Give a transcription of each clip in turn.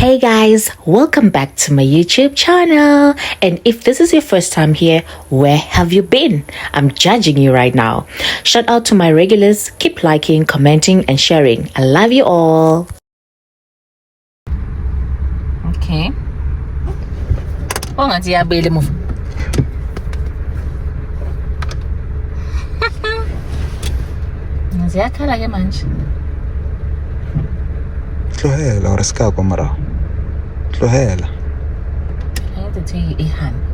Hey guys, welcome back to my YouTube channel. And if this is your first time here, where have you been? I'm judging you right now. Shout out to my regulars. Keep liking, commenting, and sharing. I love you all. Okay. Oh, ngathi yabele move. Ngiyakhala ke manje. Tlohela ore ska kwa mara. Tlohela. Hayi ukuthi ihamba.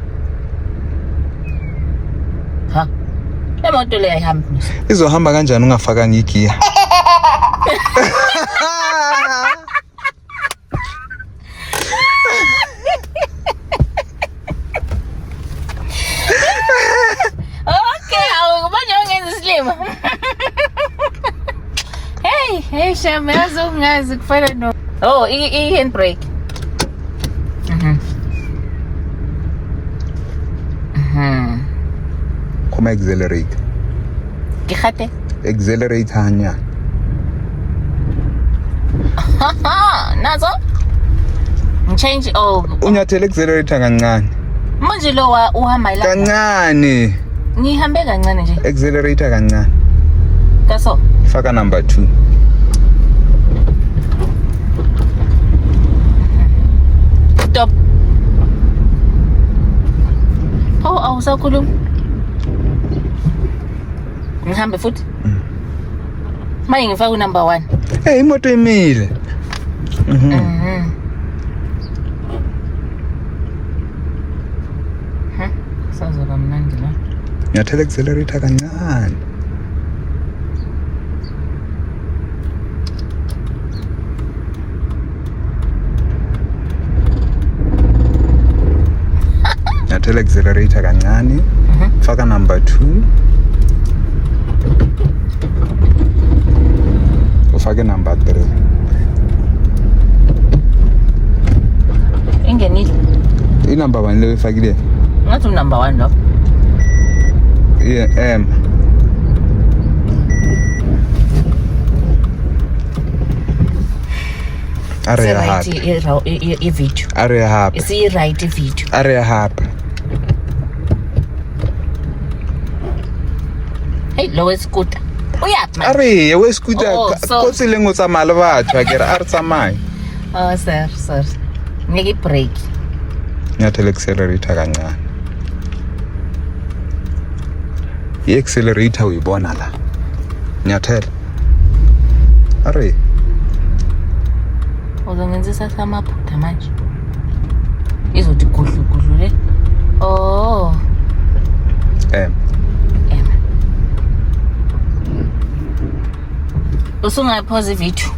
Ha. Le moto le ayihamba. Izohamba kanjani ungafakanga igiya? Okay, awubanye ungenza isilima. Hey Shame, azongazi kufana no. Oh, i-handbrake. Kuma accelerate. Gihate. Accelerate hanya. Nazo? Change Unyathela accelerator kancane. Manje lo uhamba la. Kancane. Ngihambe kancane nje. Accelerator kancane. Kaso. Faka number 2. Stop. Oh, awusakhuluma. Ngihambe futhi. Manje ngifaka number 1. Hey, imoto imile. Sazoba mnandi la. Nyathela accelerator kancane. Nyathela accelerator kancane. Faka number 2. Ufake number 3. Ingenile. Number 1 leyo ifakile. Ngathi number 1 lo. Yeah, Area happy. I-video. Area happy. Isi-right i-video. Area happy. Hey, lo weskuta. Uyaphi manje? Are we scooter so- ko tseleng o tsamaya le batho a kere a re tsamaye. Oh, sir. Ngeke break. Nyathela accelerator kancane. I-accelerator uyibona la. Nyathela. Are Uzongenzisa samaphutha manje. Izothi gudlu le. Oh. Usungayiphoza i-video.